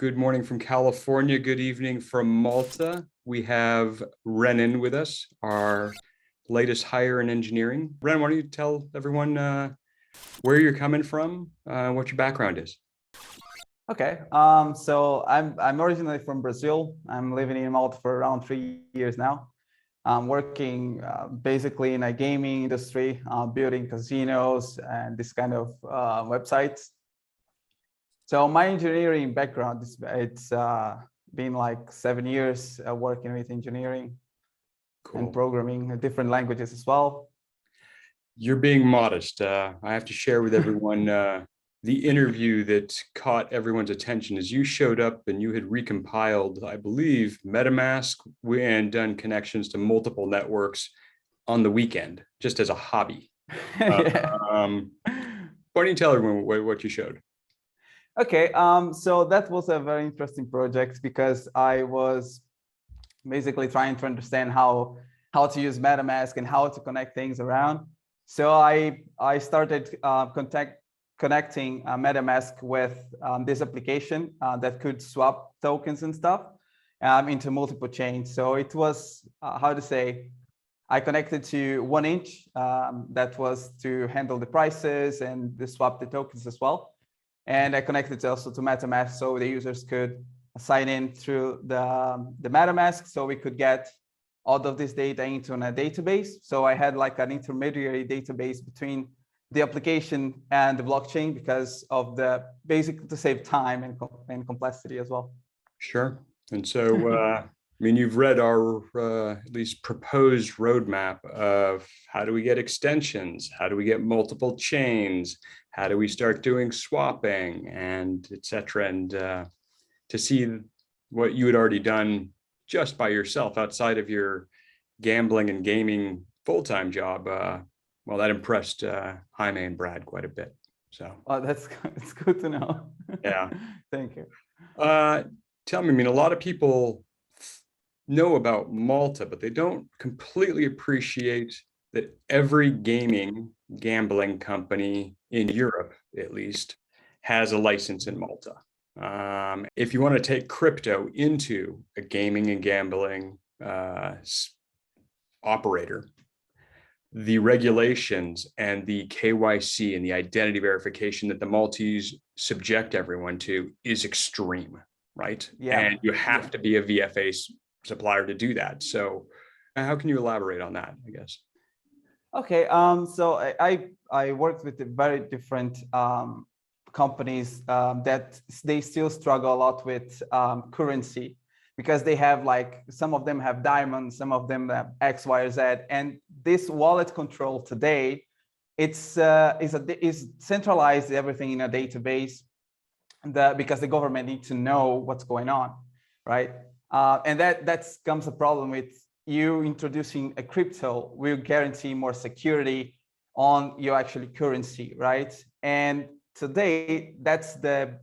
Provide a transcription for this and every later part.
Good morning from California. Good evening from Malta. We have Renan with us, our latest hire in engineering. Renan, why don't you tell everyone where you're coming from, what your background is? Okay, so I'm originally from Brazil. I'm living in Malta for around 3 years now. I'm working basically in a gaming industry, building casinos and this kind of websites. So my engineering background, it's been like 7 years working with engineering and programming different languages as well. You're being modest. I have to share with everyone the interview that caught everyone's attention is you showed up and you had recompiled, I believe, MetaMask and done connections to multiple networks on the weekend, just as a hobby. Yeah. Why don't you tell everyone what you showed? Okay, so that was a very interesting project because I was basically trying to understand how to use MetaMask and how to connect things around. So I started connecting MetaMask with this application that could swap tokens and stuff into multiple chains. So it was how to say, I connected to 1inch that was to handle the prices and swap the tokens as well. And I connected also to MetaMask so the users could sign in through the MetaMask so we could get all of this data into a database. So I had like an intermediary database between the application and the blockchain because of the basic to save time and complexity as well. Sure. And so, I mean, you've read our at least proposed roadmap of how do we get extensions? How do we get multiple chains? How do we start doing swapping and et cetera? And to see what you had already done just by yourself outside of your gambling and gaming full-time job, well, that impressed Jaime and Brad quite a bit. So, that's good to know. Yeah. Thank you. Tell me, I mean, a lot of people know about Malta, but they don't completely appreciate that every gambling company in Europe, at least, has a license in Malta. If you want to take crypto into a gaming and gambling operator, the regulations and the KYC and the identity verification that the Maltese subject everyone to is extreme, right? Yeah. And you have to be a VFA supplier to do that. So how can you elaborate on that, I guess? Okay, so I worked with very different companies that they still struggle a lot with currency because they have like, some of them have diamonds, some of them have X, Y, or Z. And this wallet control today, is centralized everything in a database because the government needs to know what's going on, right? And that comes a problem with you introducing a crypto will guarantee more security on your actually currency, right? And today, that's the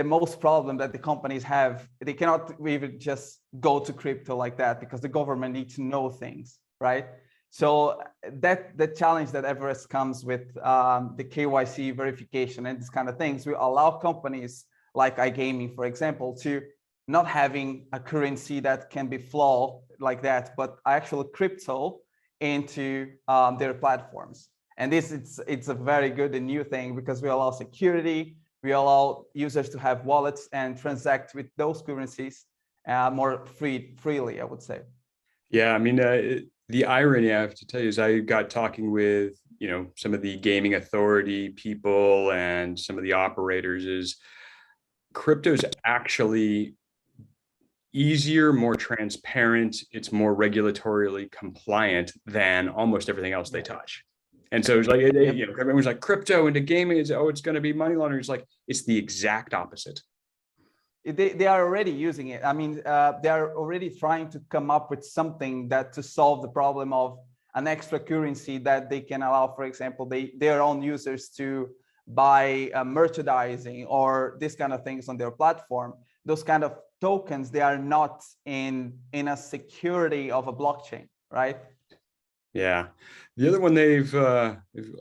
most problem that the companies have. They cannot even just go to crypto like that because the government needs to know things, right? So the challenge that Everest comes with the KYC verification and this kind of things will allow companies like iGaming, for example, to not having a currency that can be flawed like that, but actual crypto into their platforms. And this it's a very good and new thing because we allow security, we allow users to have wallets and transact with those currencies more freely, I would say. Yeah, I mean, the irony I have to tell you is I got talking with, some of the gaming authority people and some of the operators is crypto is actually easier, more transparent, it's more regulatorily compliant than almost everything else they touch. And so it's like, everyone's like crypto into gaming is, it's going to be money laundering. It's like, it's the exact opposite. They are already using it. I mean, they are already trying to come up with something that to solve the problem of an extra currency that they can allow, for example, their own users to buy merchandising or this kind of things on their platform. Those kind of tokens, they are not in a security of a blockchain, right? Yeah. The other one a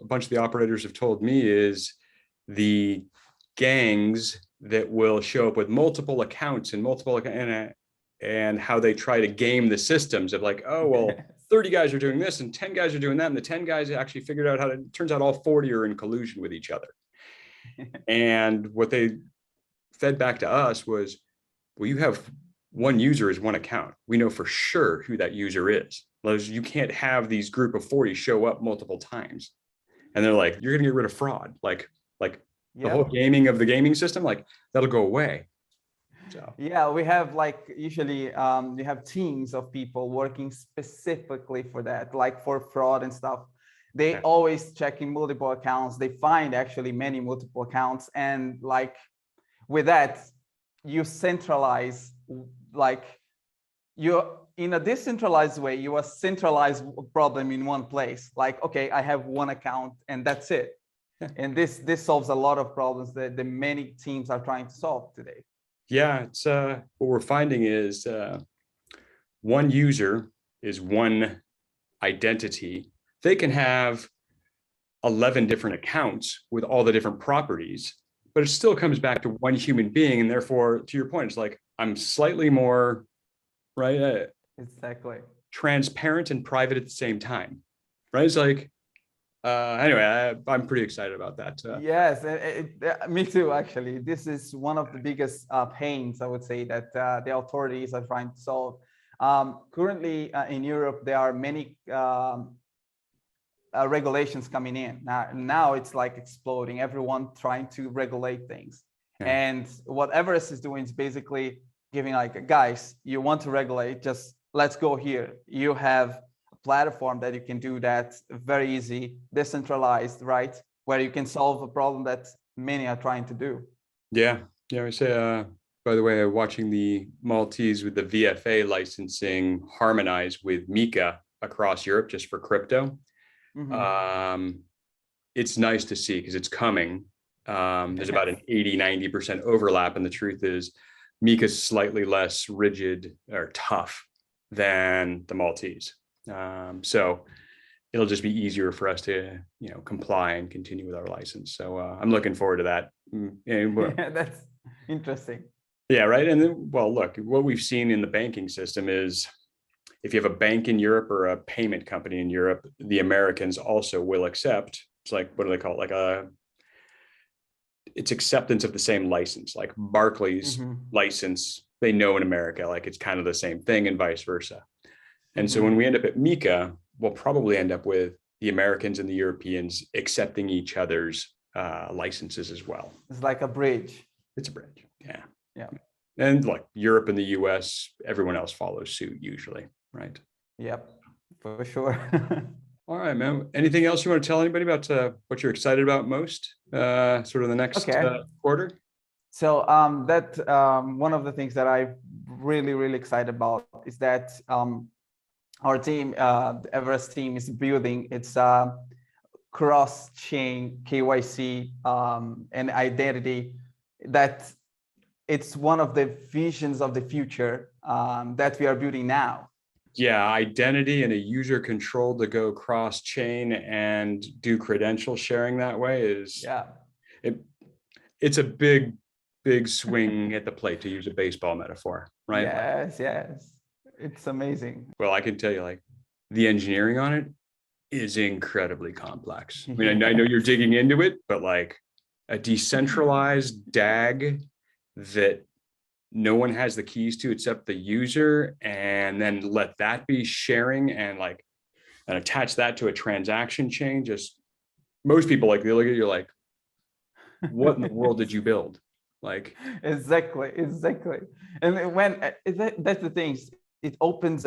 bunch of the operators have told me is the gangs that will show up with multiple accounts and and how they try to game the systems of like, oh, well, 30 guys are doing this and 10 guys are doing that. And the 10 guys actually figured out how to, it turns out all 40 are in collusion with each other. And what they fed back to us was, well, you have one user is one account. We know for sure who that user is. You can't have these group of 40 show up multiple times. And they're like, you're going to get rid of fraud. Like the whole gaming of the gaming system, like that'll go away. So. Yeah, we have like usually you have teams of people working specifically for that, like for fraud and stuff. They always checking multiple accounts. They find actually many multiple accounts. And like with that, you centralize, like you're in a decentralized way, you are centralized problem in one place. Like, okay, I have one account and that's it. Yeah. And this solves a lot of problems that the many teams are trying to solve today. Yeah, it's what we're finding is one user is one identity. They can have 11 different accounts with all the different properties, but it still comes back to one human being. And therefore, to your point, it's like, I'm slightly more, right? Exactly. Transparent and private at the same time, right? It's like, anyway, I'm pretty excited about that. Yes, me too, actually. This is one of the biggest pains, I would say, that the authorities are trying to solve. Currently, in Europe, there are many regulations coming in. Now it's like exploding, everyone trying to regulate things. Yeah. And what Everest is doing is basically giving like, guys, you want to regulate, just let's go here. You have platform that you can do that very easy, decentralized, right? Where you can solve a problem that many are trying to do. Yeah. Yeah. I say, by the way, watching the Maltese with the VFA licensing harmonize with Mika across Europe just for crypto. Mm-hmm. It's nice to see because it's coming. There's about an 80-90% overlap. And the truth is Mika's slightly less rigid or tough than the Maltese. So it'll just be easier for us to, comply and continue with our license. So I'm looking forward to that. Yeah, that's interesting. Yeah, right. And then, well, look, what we've seen in the banking system is if you have a bank in Europe or a payment company in Europe, the Americans also will accept. It's like, what do they call it? Like it's acceptance of the same license, like Barclays license, they know in America, like it's kind of the same thing and vice versa. And so when we end up at Mika, we'll probably end up with the Americans and the Europeans accepting each other's licenses as well. It's like a bridge. It's a bridge. Yeah. Yeah. And like Europe and the US, everyone else follows suit usually, right? Yep, for sure. All right, man. Anything else you want to tell anybody about what you're excited about most, sort of the next quarter? So that one of the things that I'm really, really excited about is that our team, the Everest team, is building its cross-chain KYC and identity. That it's one of the visions of the future that we are building now. Yeah, identity and a user control to go cross-chain and do credential sharing that way is it's a big swing at the plate, to use a baseball metaphor, right? Yes. It's amazing. Well, I can tell you, like, the engineering on it is incredibly complex. I mean, I know you're digging into it, but like a decentralized DAG that no one has the keys to except the user, and then let that be sharing and attach that to a transaction chain. Just most people, like, they look at you like, what in the world did you build? Like, exactly. And when that's the thing, it opens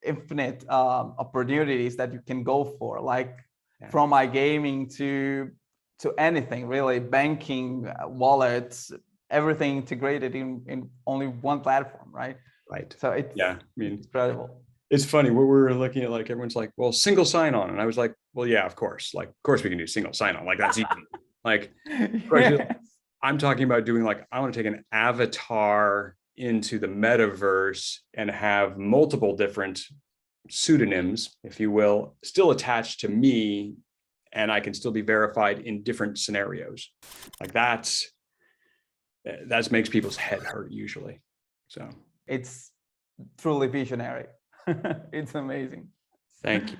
infinite opportunities that you can go for, like from iGaming to anything really, banking, wallets, everything integrated in only one platform, right? Right. So it's incredible. It's funny what we're looking at, like everyone's like, well, single sign-on. And I was like, well, yeah, of course. Like, of course we can do single sign-on. Like, that's easy. Like, I'm talking about doing, like, I want to take an avatar into the metaverse and have multiple different pseudonyms, if you will, still attached to me, and I can still be verified in different scenarios. Like, that's that makes people's head hurt usually. So it's truly visionary. It's amazing. thank you.